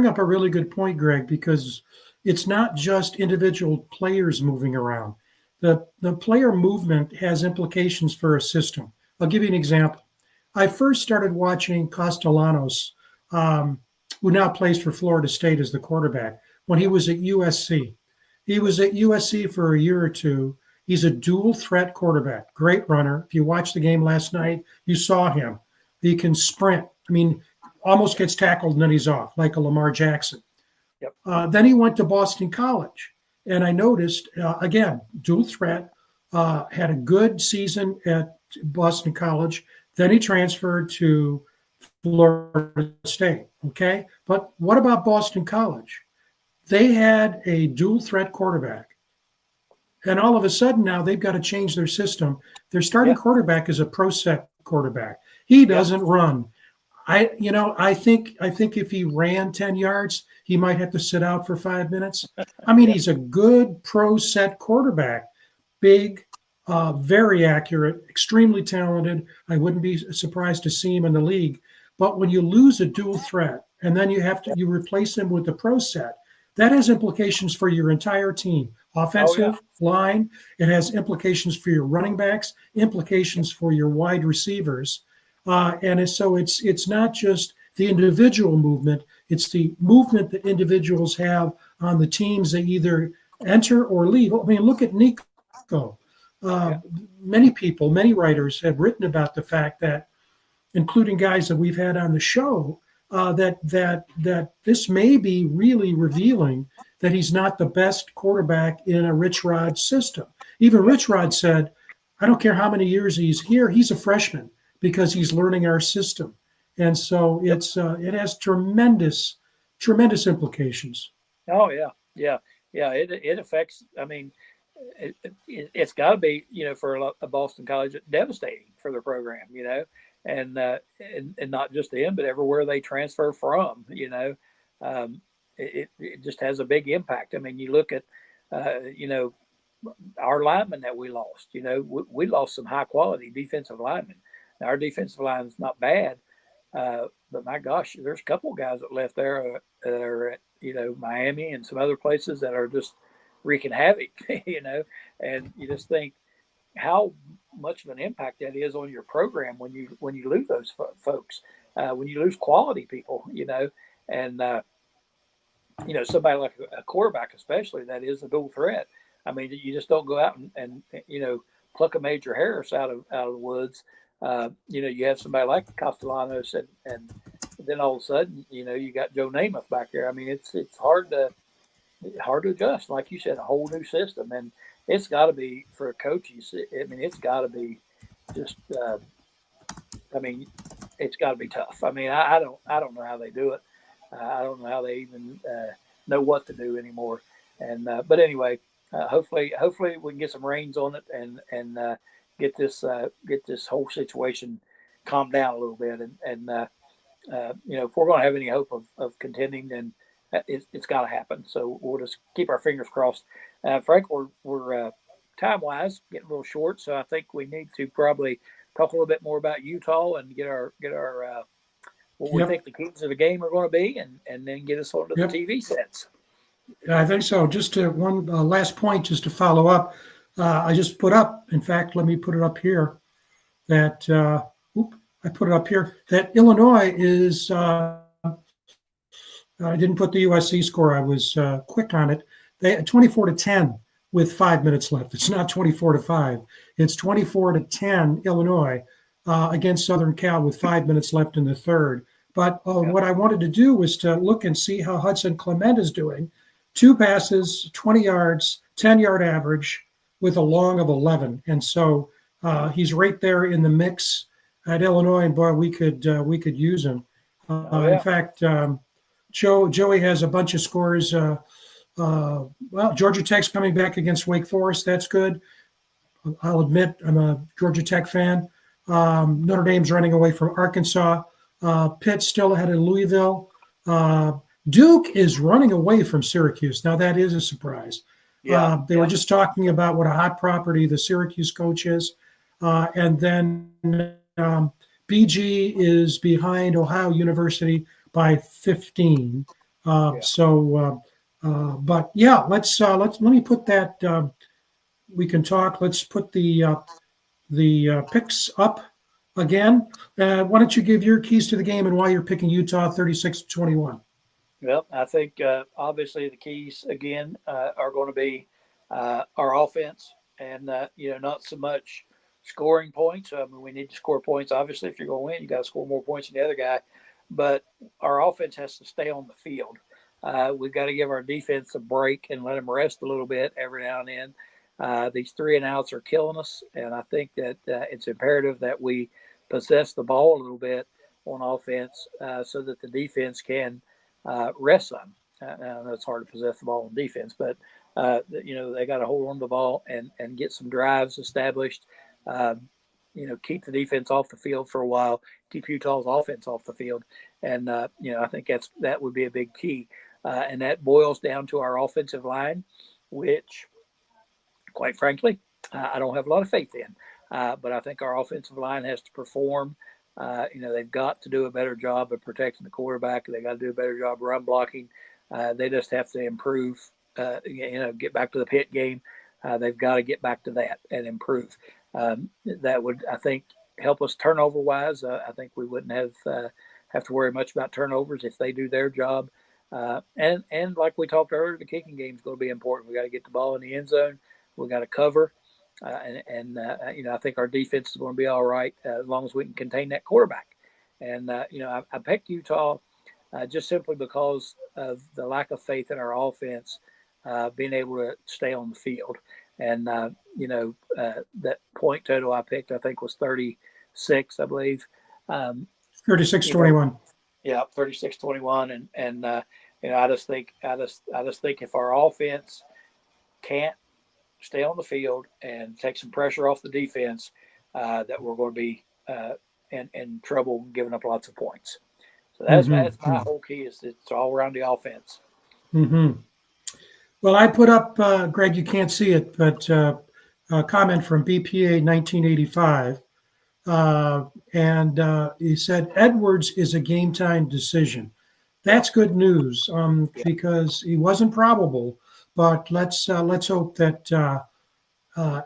up a really good point, Greg, because it's not just individual players moving around. The player movement has implications for a system. I'll give you an example. I first started watching Castellanos, who now plays for Florida State as the quarterback, when he was at USC. He was at USC for a year or two. He's a dual threat quarterback, great runner. If you watched the game last night, you saw him. He can sprint. I mean, almost gets tackled and then he's off, like a Lamar Jackson. Yep. Then he went to Boston College. And I noticed, again, dual threat, had a good season at Boston College. Then he transferred to Florida State, okay? But what about Boston College? They had a dual threat quarterback. And all of a sudden now they've got to change their system. Their starting quarterback is a pro set quarterback. He doesn't run. I think if he ran 10 yards, he might have to sit out for 5 minutes. I mean, he's a good pro set quarterback, big, very accurate, extremely talented. I wouldn't be surprised to see him in the league. But when you lose a dual threat and then you replace him with the pro set, that has implications for your entire team. Offensive line, it has implications for your running backs, implications for your wide receivers. So it's not just the individual movement, it's the movement that individuals have on the teams they either enter or leave. I mean, look at Nico. Many writers have written about the fact that, including guys that we've had on the show, that this may be really revealing that he's not the best quarterback in a Rich Rod system. Even Rich Rod said, I don't care how many years he's here, he's a freshman because he's learning our system. And so it has tremendous implications. Oh, yeah. It affects, I mean, it's got to be, you know, for a Boston College, devastating for the program, you know, and not just them, but everywhere they transfer from, you know. It just has a big impact. I mean, you look at, you know, our linemen that we lost. You know, we lost some high quality defensive linemen. Now, our defensive line is not bad, but my gosh, there's a couple of guys that left there that are at, you know, Miami and some other places that are just wreaking havoc. You know, and you just think how much of an impact that is on your program when you lose those folks, when you lose quality people. You know, and you know, somebody like a quarterback, especially, that is a dual threat. I mean, you just don't go out and you know, pluck a Major Harris out of the woods. You know, you have somebody like Castellanos, and then all of a sudden, you know, you got Joe Namath back there. I mean, it's hard to adjust, like you said, a whole new system, and it's got to be for coaches. I mean, it's got to be just. I mean, it's got to be tough. I mean, I don't know how they do it. I don't know how they even know what to do anymore. And but anyway, hopefully we can get some reins on it and get this whole situation calmed down a little bit. And you know, if we're going to have any hope of contending, then it's got to happen. So we'll just keep our fingers crossed. Frank, we're time wise getting a little short, so I think we need to probably talk a little bit more about Utah and get our what we think the keys of the game are going to be, and then get us onto the TV sets. I think so. Just one last point, just to follow up. I just put up, in fact, let me put it up here, that I put it up here, that Illinois is, I didn't put the USC score. I was quick on it. They 24-10 with 5 minutes left. It's not 24-5. It's 24-10 Illinois against Southern Cal with 5 minutes left in the third. But what I wanted to do was to look and see how Hudson Clement is doing. 2 passes, 20 yards, 10-yard average with a long of 11. And so he's right there in the mix at Illinois. And boy, we could use him. In fact, Joey has a bunch of scores. Well, Georgia Tech's coming back against Wake Forest. That's good. I'll admit I'm a Georgia Tech fan. Notre Dame's running away from Arkansas. Pitt's still ahead of Louisville. Duke is running away from Syracuse. Now, that is a surprise. They were just talking about what a hot property the Syracuse coach is. And then BG is behind Ohio University by 15. But yeah, let me put that. We can talk. Let's put the picks up again. Why don't you give your keys to the game and why you're picking Utah 36-21? Well, I think obviously the keys again are going to be our offense, and not so much scoring points. I mean, we need to score points. Obviously, if you're going to win, you got to score more points than the other guy. But our offense has to stay on the field. We've got to give our defense a break and let them rest a little bit every now and then. These 3 and outs are killing us, and I think that it's imperative that we possess the ball a little bit on offense so that the defense can rest some. I know it's hard to possess the ball on defense, but they got to hold on to the ball and get some drives established. Keep the defense off the field for a while, keep Utah's offense off the field. And, I think that would be a big key. And that boils down to our offensive line, which, quite frankly, I don't have a lot of faith in. But I think our offensive line has to perform. They've got to do a better job of protecting the quarterback. They got to do a better job of run blocking. They just have to improve, get back to the Pitt game. They've got to get back to that and improve. That would, I think, help us turnover wise. I think we wouldn't have to worry much about turnovers if they do their job. And like we talked earlier, the kicking game is going to be important. We got to get the ball in the end zone. We got to cover. I think our defense is going to be all right as long as we can contain that quarterback. And, I picked Utah just simply because of the lack of faith in our offense being able to stay on the field. And, that point total I picked, I think, was 36, I believe. 36-21. Yeah, 36-21. And I just think if our offense can't stay on the field and take some pressure off the defense, that we're going to be in trouble giving up lots of points. So that's my whole key is it's all around the offense. Mm-hmm. Well, I put up, Greg, you can't see it, but a comment from BPA 1985. And he said, Edwards is a game time decision. That's good news because he wasn't probable. But let's hope that,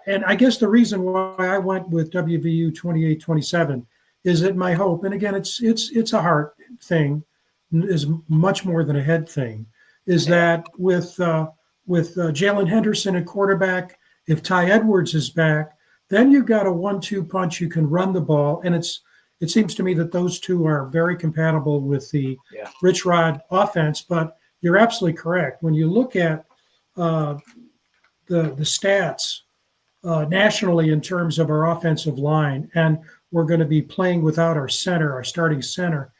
and I guess the reason why I went with WVU 28-27 is that my hope, and again, it's a heart thing, is much more than a head thing, is that with Jalen Henderson at quarterback, if Ty Edwards is back, then you've got a 1-2 punch. You can run the ball, and it seems to me that those two are very compatible with the Rich Rod offense. But you're absolutely correct when you look at the stats nationally in terms of our offensive line, and we're going to be playing without our starting center.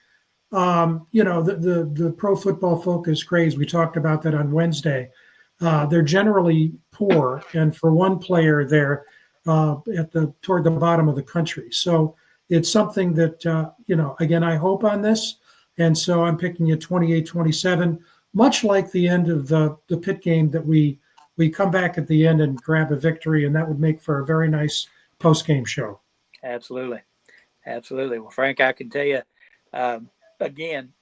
The Pro Football Focus grades, we talked about that on Wednesday. They're generally poor, and for one player, they're toward the bottom of the country. So it's something that again, I hope on this, and so I'm picking a 28-27. Much like the end of the Pitt game, that we come back at the end and grab a victory, and that would make for a very nice post-game show. Absolutely. Well, Frank, I can tell you, again,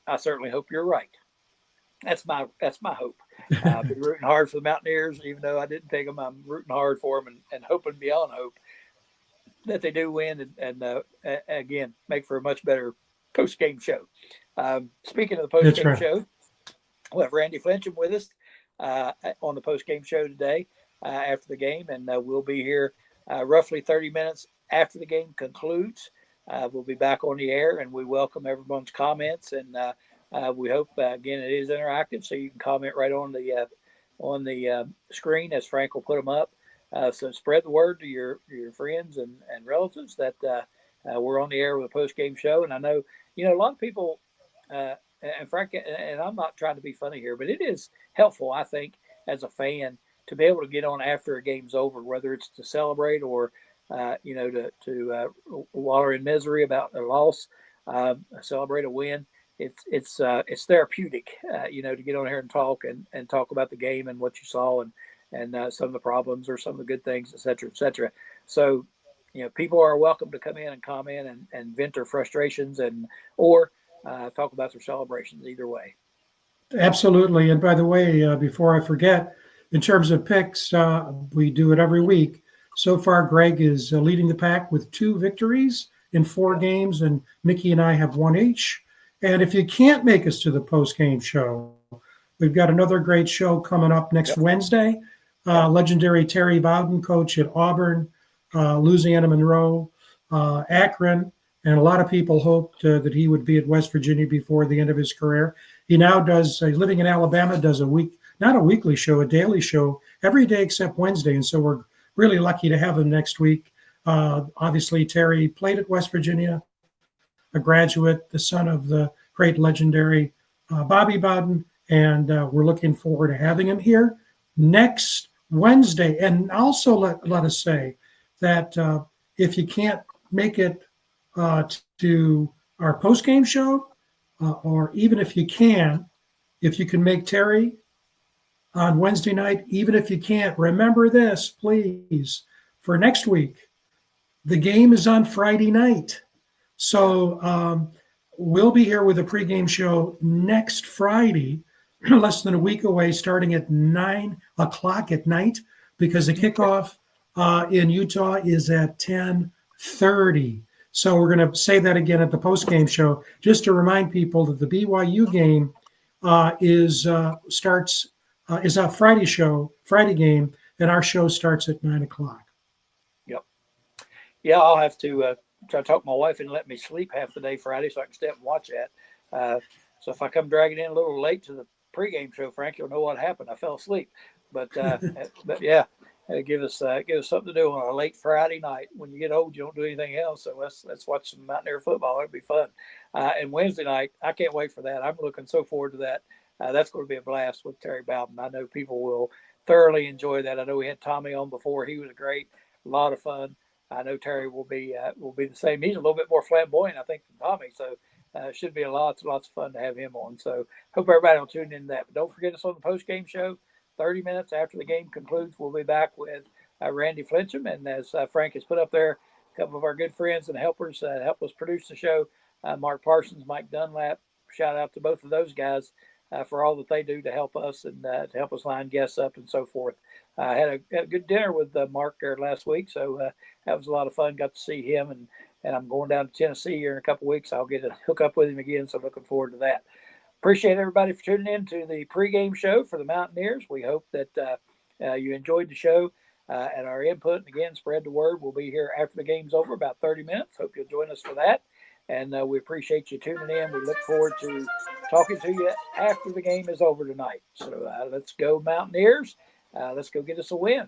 I certainly hope you're right. That's my hope. I've been rooting hard for the Mountaineers, even though I didn't pick them. I'm rooting hard for them and hoping beyond hope that they do win and again, make for a much better post-game show. Speaking of the post-game show, we'll have Randy Flincham with us on the post-game show today after the game, and we'll be here roughly 30 minutes after the game concludes. we'll be back on the air, and we welcome everyone's comments. And we hope, again, it is interactive, so you can comment right on the screen as Frank will put them up. So spread the word to your friends and relatives that we're on the air with a post-game show. And I know, a lot of people, and Frank, and I'm not trying to be funny here, but it is helpful, I think, as a fan to be able to get on after a game's over, whether it's to celebrate or, to wallow in misery about a loss, celebrate a win. It's therapeutic, to get on here and talk about the game and what you saw and some of the problems or some of the good things, et cetera, et cetera. So, people are welcome to come in and comment and vent their frustrations or talk about their celebrations either way. Absolutely. And by the way, before I forget, in terms of picks, we do it every week. So far, Greg is leading the pack with 2 victories in 4 games, and Mickey and I have 1 each. And if you can't make us to the post-game show, we've got another great show coming up next Wednesday. Legendary Terry Bowden, coach at Auburn, Louisiana Monroe, Akron, and a lot of people hoped that he would be at West Virginia before the end of his career. He now does, living in Alabama, does not a weekly show, a daily show, every day except Wednesday. And so we're really lucky to have him next week. Obviously, Terry played at West Virginia, a graduate, the son of the great legendary Bobby Bowden, and we're looking forward to having him here next Wednesday. And also let us say that if you can't make it to our post-game show, or even if you can make Terry on Wednesday night, even if you can't, remember this, please, for next week, the game is on Friday night. So we'll be here with a pregame show next Friday, less than a week away, starting at 9 o'clock at night, because the kickoff in Utah is at 10:30. So we're going to say that again at the post-game show, just to remind people that the BYU game is a Friday game, and our show starts at 9 o'clock. Yep. Yeah, I'll have to try to talk my wife and let me sleep half the day Friday so I can stay up and watch that. So if I come dragging in a little late to the pregame show, Frank, you'll know what happened. I fell asleep. But yeah, give us something to do on a late Friday night. When you get old, you don't do anything else. So let's watch some Mountaineer football. It'll be fun. And Wednesday night, I can't wait for that. I'm looking so forward to that. That's going to be a blast with Terry Bowden. I know people will thoroughly enjoy that. I know we had Tommy on before. He was great, a lot of fun. I know Terry will be the same. He's a little bit more flamboyant, I think, than Tommy. So it should be lots of fun to have him on. So hope everybody will tune in to that. But don't forget us on the post-game show. 30 minutes after the game concludes, we'll be back with Randy Flincham. And as Frank has put up there, a couple of our good friends and helpers help us produce the show. Mark Parsons, Mike Dunlap. Shout out to both of those guys for all that they do to help us and to help us line guests up and so forth. I had a good dinner with Mark there last week, so that was a lot of fun. Got to see him, and I'm going down to Tennessee here in a couple of weeks. I'll get to hook up with him again, so looking forward to that. Appreciate everybody for tuning in to the pregame show for the Mountaineers. We hope that you enjoyed the show and our input. And again, spread the word. We'll be here after the game's over, about 30 minutes. Hope you'll join us for that. And we appreciate you tuning in. We look forward to talking to you after the game is over tonight. So let's go Mountaineers. Let's go get us a win.